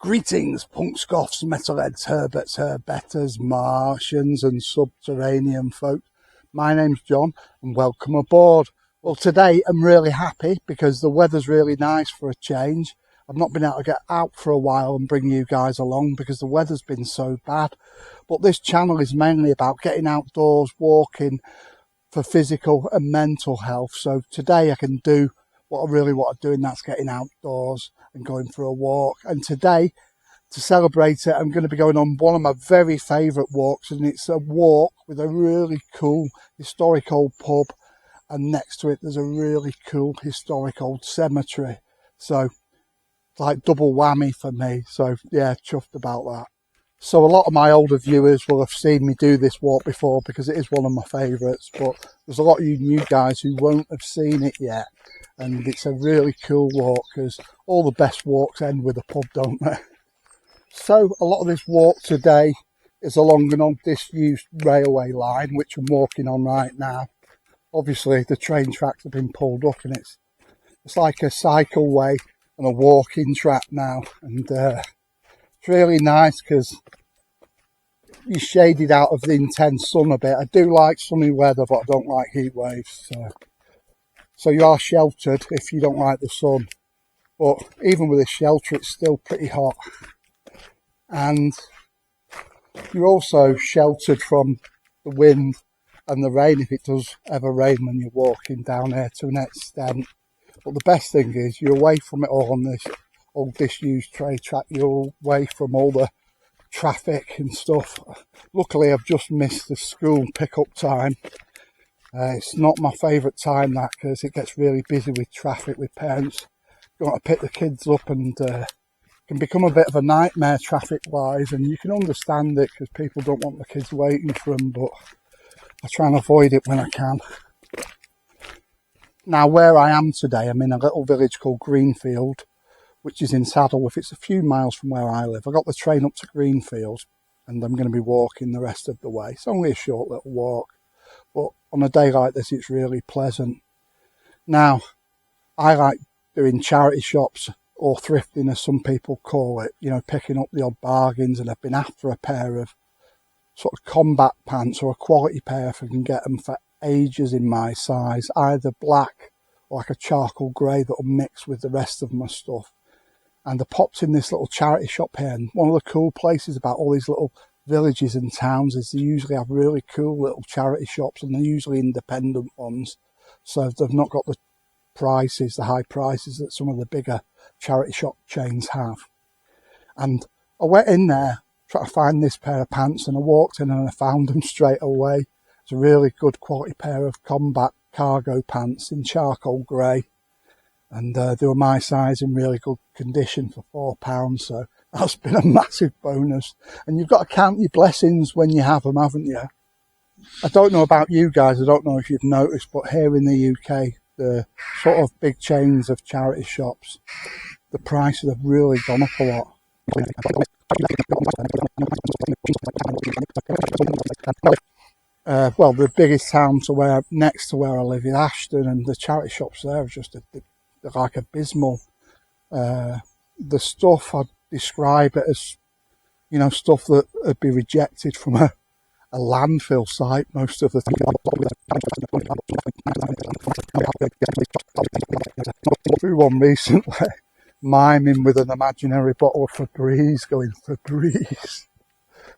Greetings, punks, goths, metalheads, herberts, herbetters, Martians and subterranean folk. My name's John and welcome aboard. Well, today I'm really happy because the weather's really nice for a change. I've not been able to get out for a while and bring you guys along because the weather's been so bad. But this channel is mainly about getting outdoors, walking for physical and mental health. So today I can do what I really want to do, and that's getting outdoors and going for a walk. And today, to celebrate it, I'm going to be going on one of my very favourite walks, and it's a walk with a really cool historic old pub, and next to it there's a really cool historic old cemetery. So it's like double whammy for me. So yeah, chuffed about that. So a lot of my older viewers will have seen me do this walk before because it is one of my favourites, but there's a lot of you new guys who won't have seen it yet. And it's a really cool walk because all the best walks end with a pub, don't they? So a lot of this walk today is along an old disused railway line, which I'm walking on right now. Obviously the train tracks have been pulled up and it's like a cycleway and a walking track now. And it's really nice because you're shaded out of the intense sun a bit. I do like sunny weather, but I don't like heat waves. So you are sheltered if you don't like the sun. But even with this shelter, it's still pretty hot. And you're also sheltered from the wind and the rain if it does ever rain when you're walking down here to an extent. But the best thing is you're away from it all on this old disused train track. You're away from all the traffic and stuff. Luckily, I've just missed the school pick-up time. It's not my favourite time, that, because it gets really busy with traffic with parents going to pick the kids up, and can become a bit of a nightmare traffic-wise, and you can understand it because people don't want the kids waiting for them, but I try and avoid it when I can. Now, where I am today, I'm in a little village called Greenfield, which is in Saddleworth. It's a few miles from where I live. I got the train up to Greenfield, and I'm going to be walking the rest of the way. It's only a short little walk. But on a day like this, it's really pleasant. Now, I like doing charity shops or thrifting, as some people call it, you know, picking up the odd bargains. And I've been after a pair of sort of combat pants, or a quality pair if I can get them, for ages in my size, either black or like a charcoal grey that'll mix with the rest of my stuff. And I popped in this little charity shop here, and one of the cool places about all these little villages and towns is they usually have really cool little charity shops, and they're usually independent ones, so they've not got the high prices that some of the bigger charity shop chains have. And I went in there trying to find this pair of pants, and I walked in and I found them straight away. It's a really good quality pair of combat cargo pants in charcoal grey, and they were my size in really good condition for £4, so that's been a massive bonus. And you've got to count your blessings when you have them, haven't you? I don't know about you guys, I don't know if you've noticed, but here in the UK, the sort of big chains of charity shops, the prices have really gone up a lot. Well, the biggest town next to where I live is Ashton, and the charity shops there are just they're like abysmal. The stuff, I'd describe it as, you know, stuff that would be rejected from a landfill site most of the time. Through one recently, miming with an imaginary bottle of Febreze, going Febreze.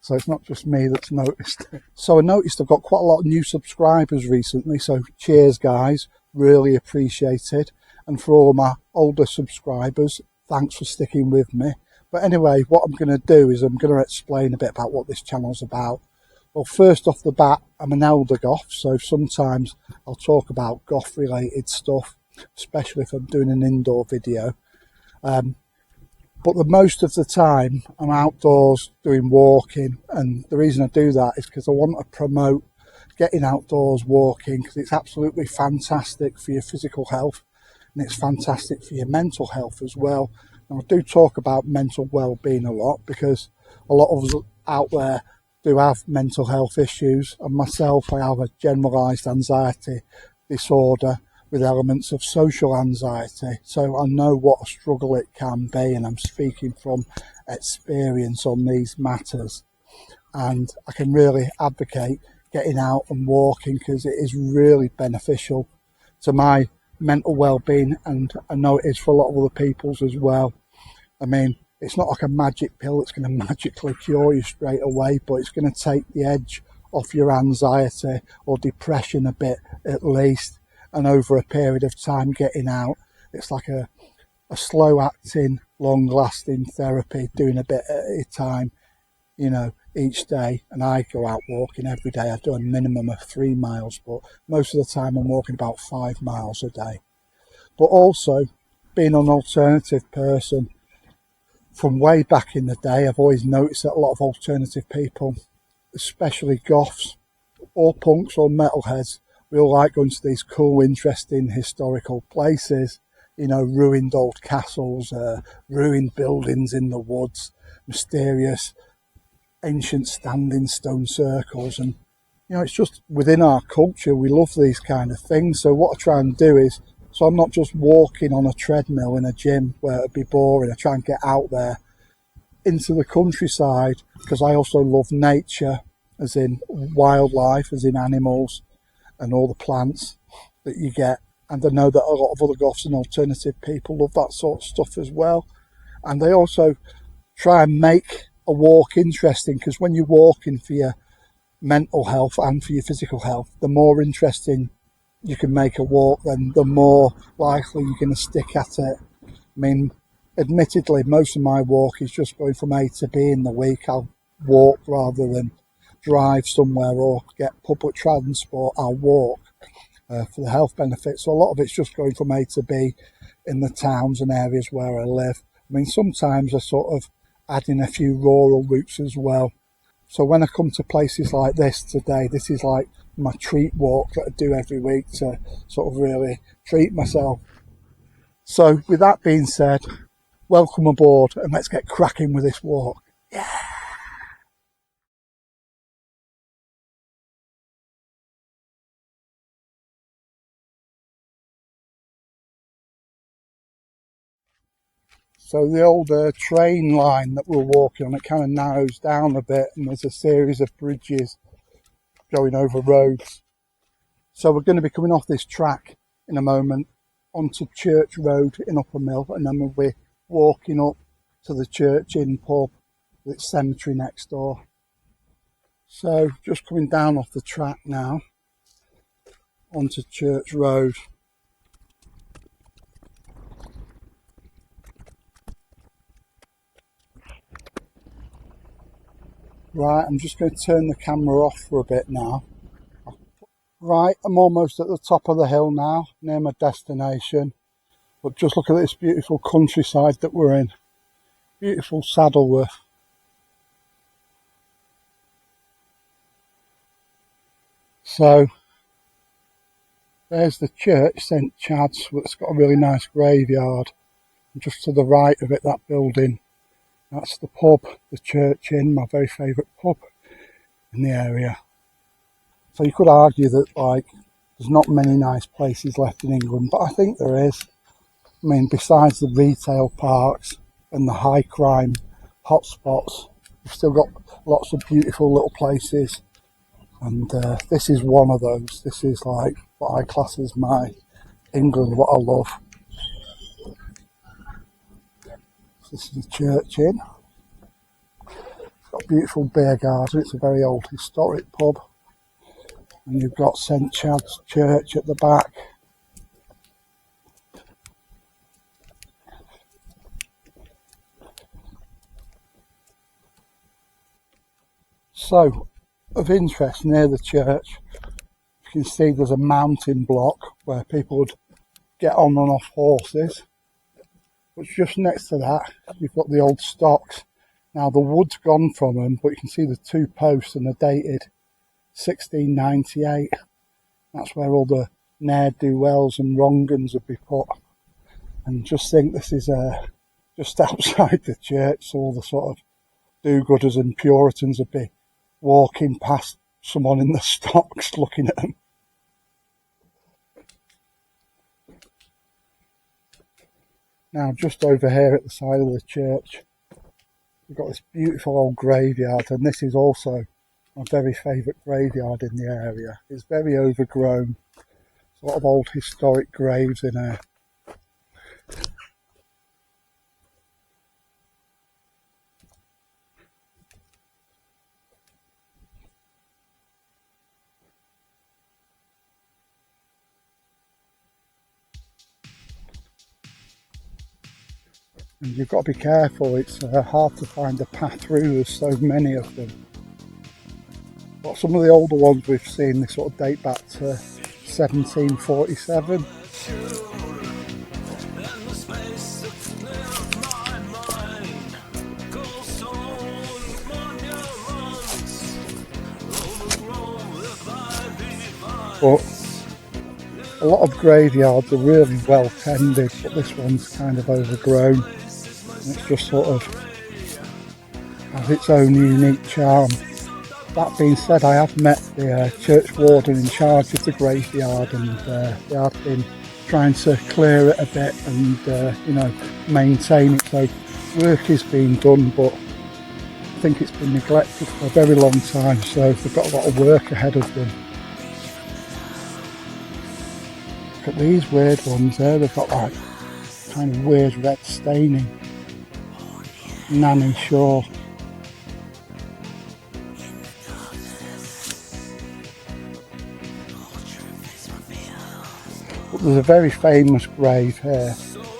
So it's not just me that's noticed it. So I noticed I've got quite a lot of new subscribers recently, so cheers guys, really appreciated. And for all of my older subscribers, thanks for sticking with me. But anyway, what I'm going to do is I'm going to explain a bit about what this channel's about. Well, first off the bat, I'm an elder goth, so sometimes I'll talk about goth related stuff, especially if I'm doing an indoor video. But the most of the time I'm outdoors doing walking, and the reason I do that is because I want to promote getting outdoors walking, because it's absolutely fantastic for your physical health, and it's fantastic for your mental health as well. And I do talk about mental well-being a lot, because a lot of us out there do have mental health issues, and myself, I have a generalised anxiety disorder, with elements of social anxiety. So I know what a struggle it can be, and I'm speaking from experience on these matters. And I can really advocate getting out and walking because it is really beneficial to my mental well-being, and I know it is for a lot of other people's as well. I mean, it's not like a magic pill that's going to magically cure you straight away, but it's going to take the edge off your anxiety or depression a bit at least. And over a period of time getting out, it's like a slow acting, long lasting therapy, doing a bit at a time, you know, each day. And I go out walking every day. I do a minimum of 3 miles, but most of the time I'm walking about 5 miles a day. But also, being an alternative person, from way back in the day, I've always noticed that a lot of alternative people, especially goths or punks or metalheads, we all like going to these cool, interesting historical places, you know, ruined old castles, ruined buildings in the woods, mysterious ancient standing stone circles. And you know, it's just within our culture, we love these kind of things. So what I try and do is, so I'm not just walking on a treadmill in a gym where it'd be boring. I try and get out there into the countryside, because I also love nature, as in wildlife, as in animals and all the plants that you get. And I know that a lot of other goths and alternative people love that sort of stuff as well. And they also try and make a walk interesting, because when you're walking for your mental health and for your physical health, the more interesting you can make a walk, then the more likely you're going to stick at it. I mean, admittedly, most of my walk is just going from A to B in the week. I'll walk rather than drive somewhere or get public transport. I'll walk for the health benefits. So a lot of it's just going from A to B in the towns and areas where I live. I mean, sometimes I sort of add in a few rural routes as well. So when I come to places like this today, this is like my treat walk that I do every week to sort of really treat myself. So with that being said, welcome aboard and let's get cracking with this walk. Yeah. So the old train line that we're walking on, it kind of narrows down a bit, and there's a series of bridges going over roads. So we're going to be coming off this track in a moment onto Church Road in Upper Mill, and then we'll be walking up to the Church Inn pub with its cemetery next door. So just coming down off the track now onto Church Road. Right, I'm just going to turn the camera off for a bit now. Right, I'm almost at the top of the hill now, near my destination. But just look at this beautiful countryside that we're in. Beautiful Saddleworth. So, there's the church, St Chad's, it's got a really nice graveyard. And just to the right of it, that building, that's the pub, the Church Inn, my very favourite pub in the area. So you could argue that, like, there's not many nice places left in England, but I think there is. I mean, besides the retail parks and the high crime hotspots, we've still got lots of beautiful little places. And this is one of those. This is like what I class as my England, what I love. This is the Church Inn. It's got a beautiful beer garden. It's a very old historic pub. And you've got St Chad's Church at the back. So, of interest, near the church, you can see there's a mountain block where people would get on and off horses. But just next to that, you've got the old stocks. Now, the wood's gone from them, but you can see the two posts, and they're dated 1698. That's where all the ne'er-do-wells and wrong-uns would be put. And just think, this is just outside the church, so all the sort of do-gooders and Puritans would be walking past someone in the stocks looking at them. Now just over here at the side of the church, we've got this beautiful old graveyard, and this is also my very favourite graveyard in the area. It's very overgrown. There's a lot of old historic graves in here. And you've got to be careful, it's hard to find a path through, there's so many of them. But some of the older ones we've seen, they sort of date back to 1747. But a lot of graveyards are really well tended, but this one's kind of overgrown. It's just sort of has its own unique charm. That being said, I have met the church warden in charge of the graveyard, and they have been trying to clear it a bit and you know, maintain it. So work is being done, but I think it's been neglected for a very long time, so they've got a lot of work ahead of them. Look at these weird ones there, they've got like kind of weird red staining. Nanny Shaw. But there's a very famous grave here,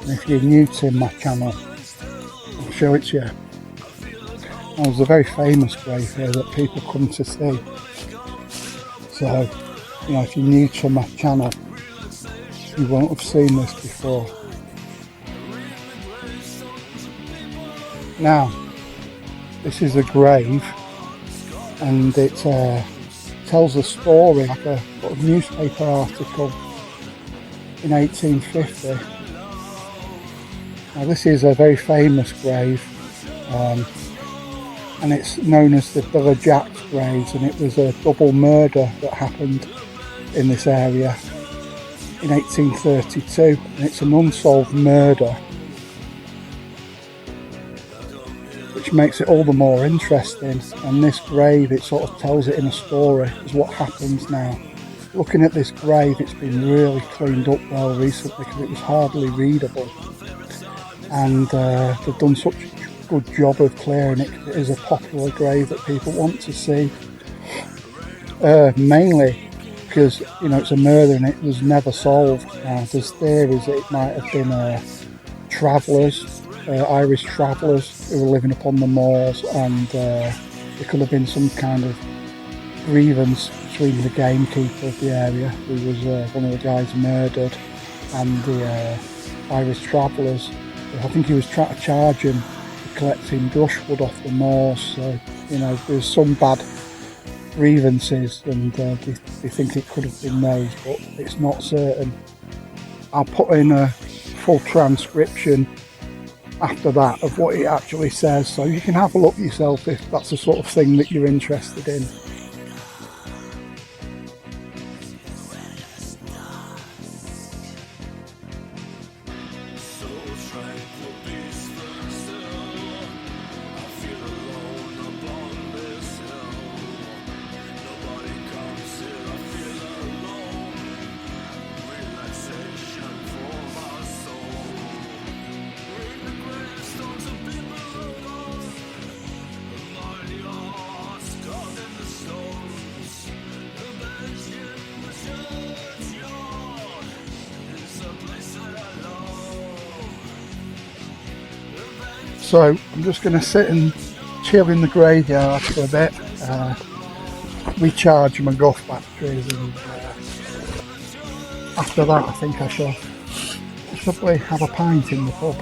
and if you're new to my channel, I'll show it to you. And there's a very famous grave here that people come to see. So, you know, if you're new to my channel, you won't have seen this before. Now, this is a grave, and it tells a story, like a sort of newspaper article in 1850. Now, this is a very famous grave, and it's known as the Bill of Jack's graves, and it was a double murder that happened in this area in 1832, and it's an unsolved murder, which makes it all the more interesting. And this grave, it sort of tells it in a story as what happens now. Looking at this grave, it's been really cleaned up well recently because it was hardly readable, and they've done such a good job of clearing it. It is a popular grave that people want to see, mainly because, you know, it's a murder and it was never solved. Now there's theories that it might have been travellers, Irish travellers who were living up on the moors, and there could have been some kind of grievance between the gamekeeper of the area, who was one of the guys murdered, and the Irish travellers. I think he was trying to charge him for collecting brushwood off the moors. So, you know, there's some bad grievances, and they think it could have been those, but it's not certain. I'll put in a full transcription after that of what it actually says, so you can have a look yourself if that's the sort of thing that you're interested in. So I'm just going to sit and chill in the graveyard for a bit, recharge my goth batteries, and after that I think I shall probably have a pint in the pub.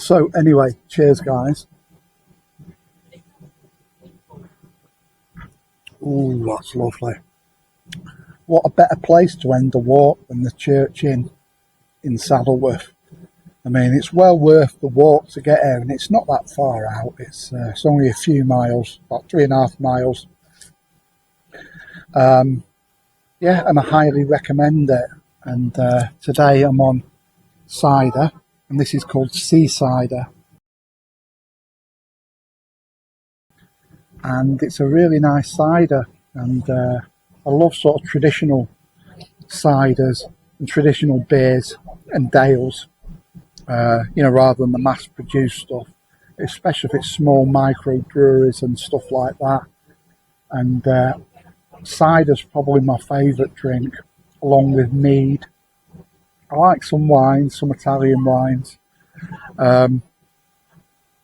So anyway, cheers guys. Ooh, that's lovely. What a better place to end the walk than the church in Saddleworth. I mean, it's well worth the walk to get here, and it's not that far out. It's only a few miles, about 3.5 miles. Yeah, and I highly recommend it. And today I'm on cider, and this is called sea cider. And it's a really nice cider, and I love sort of traditional ciders and traditional beers and dales, you know, rather than the mass-produced stuff, especially if it's small micro-breweries and stuff like that. And cider's probably my favourite drink, along with mead. I like some wines, some Italian wines.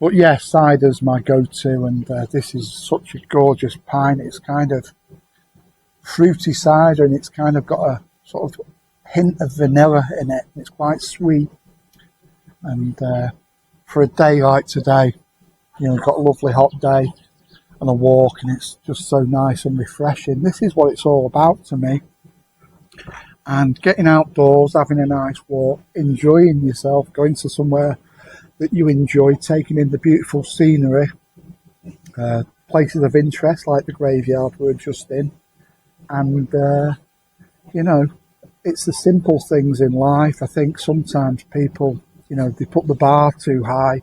But yeah, cider's my go-to, and this is such a gorgeous pint. It's kind of fruity cider, and it's kind of got a sort of hint of vanilla in it. It's quite sweet, and for a day like today, you know, got a lovely hot day and a walk, and it's just so nice and refreshing. This is what it's all about to me. And getting outdoors, having a nice walk, enjoying yourself, going to somewhere that you enjoy, taking in the beautiful scenery, places of interest like the graveyard we're just in. And, you know, it's the simple things in life. I think sometimes people, you know, they put the bar too high.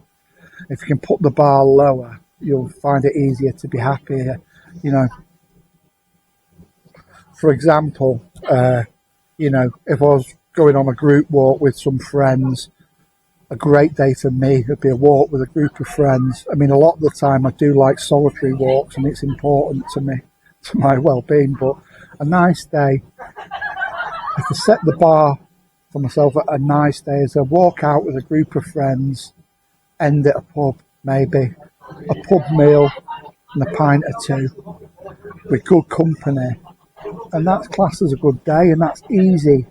If you can put the bar lower, you'll find it easier to be happier. You know, for example, you know, if I was going on a group walk with some friends, a great day for me would be a walk with a group of friends. I mean, a lot of the time I do like solitary walks, and it's important to me, to my well-being, but a nice day, if I set the bar for myself at a nice day, is a walk out with a group of friends, end at a pub, maybe a pub meal and a pint or two with good company, and that's classed as a good day, and that's easy.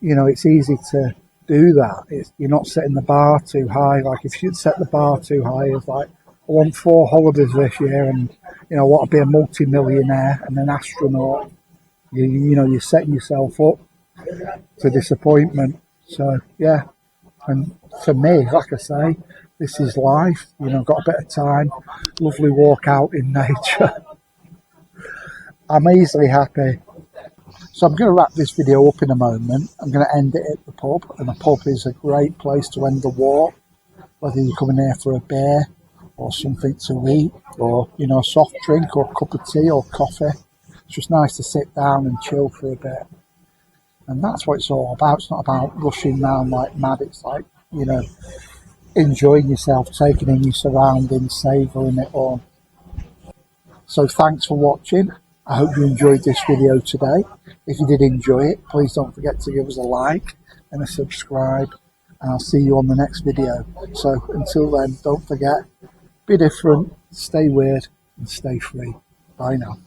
You know, it's easy to do that. You're not setting the bar too high. Like if you'd set the bar too high, it's like, I want 4 holidays this year, and you know, I want to be a multi-millionaire and an astronaut. You know, you're setting yourself up to disappointment. So yeah, and for me, like I say, this is life. You know, got a bit of time, lovely walk out in nature. I'm easily happy. So I'm going to wrap this video up in a moment. I'm going to end it at the pub, and the pub is a great place to end the walk, whether you're coming here for a beer or something to eat, or, you know, a soft drink or a cup of tea or coffee. It's just nice to sit down and chill for a bit. And that's what it's all about. It's not about rushing around like mad. It's like, you know, enjoying yourself, taking in your surroundings, savouring it all. So thanks for watching. I hope you enjoyed this video today. If you did enjoy it, please don't forget to give us a like and a subscribe, and I'll see you on the next video. So until then, don't forget, be different, stay weird, and stay free. Bye now.